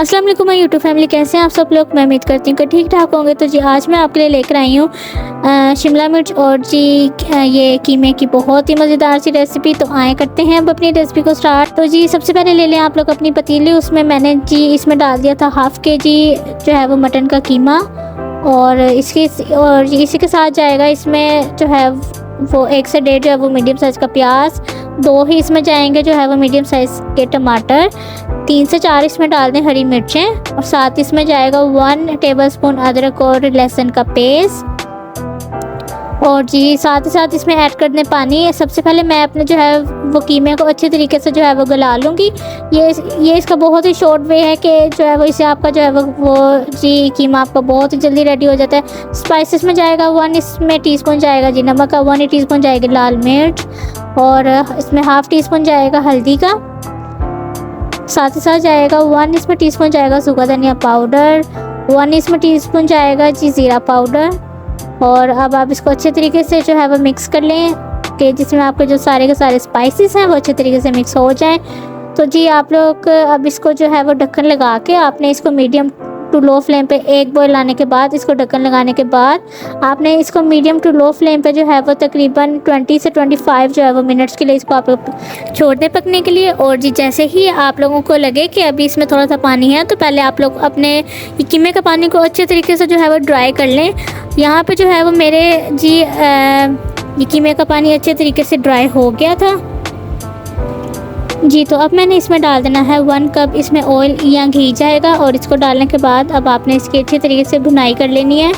अस्सलाम वालेकुम my YouTube family, कैसे हैं आप सब लोग। मैं उम्मीद करती हूँ कि ठीक ठाक होंगे। तो जी आज मैं आपके लिए लेकर आई हूँ शिमला मिर्च और जी ये कीमे की बहुत ही मज़ेदार सी रेसिपी। तो आए करते हैं अब अपनी रेसिपी को स्टार्ट। तो जी सबसे पहले ले लें आप लोग अपनी पतीली, उसमें मैंने जी इसमें डाल दिया था हाफ़ केजी जो है वो मटन का कीमा, और इसी के साथ जाएगा इसमें जो है वो 1 से 1.5 जो है वो मीडियम साइज़ का प्याज, 2 ही इसमें जाएंगे जो है वो मीडियम साइज़ के टमाटर, 3 से 4 इसमें डाल दें हरी मिर्चें, और साथ इसमें जाएगा 1 टेबलस्पून अदरक और लहसुन का पेस्ट, और जी साथ ही साथ इसमें ऐड कर दें पानी। सबसे पहले मैं अपने जो है वो कीमे को अच्छे तरीके से जो है वो गला लूँगी। ये इसका बहुत ही शॉर्ट वे है कि जो है वो इससे आपका जो है वो जी कीमा आपका बहुत ही जल्दी रेडी हो जाता है। स्पाइसेस में जाएगा 1 इसमें टीस्पून जाएगा जी नमक का, 1 टीस्पून जाएगी लाल मिर्च, और इसमें ½ टीस्पून जाएगा हल्दी का, साथ ही साथ जाएगा 1 इसमें टीस्पून जाएगा सूखा धनिया पाउडर, 1 इसमें टीस्पून जाएगा जी ज़ीरा पाउडर। और अब आप इसको अच्छे तरीके से जो है वो मिक्स कर लें कि जिसमें आपके जो सारे के सारे स्पाइसेस हैं वो अच्छे तरीके से मिक्स हो जाएं। तो जी आप लोग अब इसको जो है वो ढक्कन लगा के आपने इसको मीडियम टू लो फ्लेम पे एक बॉयल आने के बाद इसको ढक्कन लगाने के बाद आपने इसको मीडियम टू लो फ्लेम पे जो है वो तकरीबन 20 से 25 जो है वो मिनट्स के लिए इसको आप छोड़ दें पकने के लिए। और जी जैसे ही आप लोगों को लगे कि अभी इसमें थोड़ा सा पानी है तो पहले आप लोग अपने कीमे का पानी को अच्छे तरीके से जो है वो ड्राई कर लें। यहाँ पे जो है वो मेरे जी ये कीमे का पानी अच्छे तरीके से ड्राई हो गया था जी। तो अब मैंने इसमें डाल देना है 1 कप इसमें ऑयल या घी जाएगा, और इसको डालने के बाद अब आपने इसकी अच्छे तरीके से भुनाई कर लेनी है।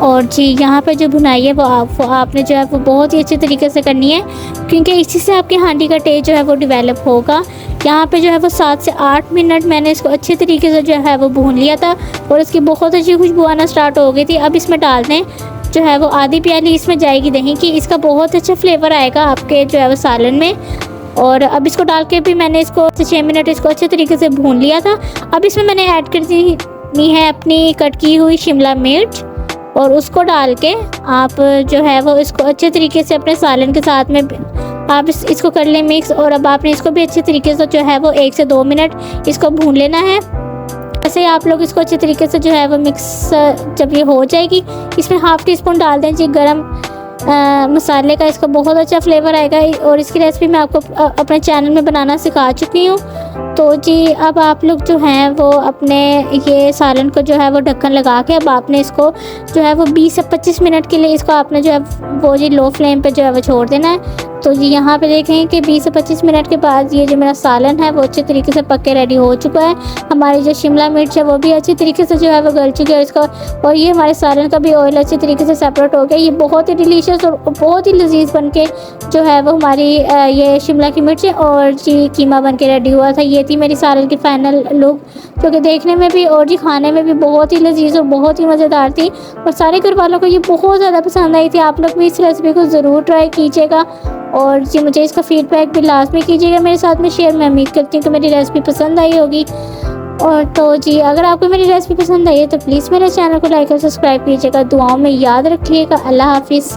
और जी यहाँ पे जो भुनाई है वो आपने जो है वो बहुत ही अच्छे तरीके से करनी है, क्योंकि इसी से आपकी हांडी का टेस्ट जो है वो डेवलप होगा। यहाँ पे जो है वो 7 से 8 मिनट मैंने इसको अच्छे तरीके से जो है वो भून लिया था, और इसकी बहुत अच्छी खुशबू आना स्टार्ट हो गई थी। अब इसमें डाल दें जो है वो आधी प्याली इसमें जाएगी दही की, इसका बहुत अच्छा फ्लेवर आएगा आपके जो है वो सालन में। और अब इसको डाल के भी मैंने इसको 6 मिनट इसको अच्छे तरीके से भून लिया था। अब इसमें मैंने ऐड कर दी है अपनी कट की हुई शिमला मिर्च, और उसको डाल के आप जो है वो इसको अच्छे तरीके से अपने सालन के साथ में आप इसको कर लें मिक्स। और अब आपने इसको भी अच्छे तरीके से जो है वो 1 से 2 मिनट इसको भून लेना है। ऐसे ही आप लोग इसको अच्छे तरीके से जो है वो मिक्स जब ये हो जाएगी इसमें ½ टीस्पून डाल दें जी गरम मसाले का, इसका बहुत अच्छा फ्लेवर आएगा। और इसकी रेसिपी मैं आपको अपने चैनल में बनाना सिखा चुकी हूँ। तो जी अब आप लोग जो हैं वो अपने ये सालन को जो है वो ढक्कन लगा के अब आपने इसको जो है वो 20 से 25 मिनट के लिए इसको आपने जो है वो जी लो फ्लेम पे जो है वो छोड़ देना है। तो जी यहाँ पे देखें कि 20 से 25 मिनट के बाद ये जो मेरा सालन है वो अच्छे तरीके से पक के रेडी हो चुका है। हमारी जो शिमला मिर्च है वो भी अच्छी तरीके से जो है वो गल चुकी है इसका, और ये हमारे सालन का भी ऑयल अच्छे तरीके से सेपरेट हो गया। ये बहुत ही डिलीशियस और बहुत ही लजीज बन के जो है वो हमारी ये शिमला की मिर्च और जी कीमा बन के रेडी हुआ था। ये थी मेरी सालन की फाइनल लुक, जो कि देखने में भी और जी खाने में भी बहुत ही लजीज और बहुत ही मज़ेदार थी, और सारे घर वालों को ये बहुत ज़्यादा पसंद आई थी। आप लोग भी इस रेसिपी को ज़रूर ट्राई कीजिएगा, और जी मुझे इसका फीडबैक भी लाजमी कीजिएगा मेरे साथ में शेयर। मैं उम्मीद करती हूँ कि मेरी रेसिपी पसंद आई होगी। और तो जी अगर आपको मेरी रेसिपी पसंद आई है तो प्लीज़ मेरे चैनल को लाइक और सब्सक्राइब कीजिएगा। दुआओं में याद रखिएगा। अल्लाह हाफिज़।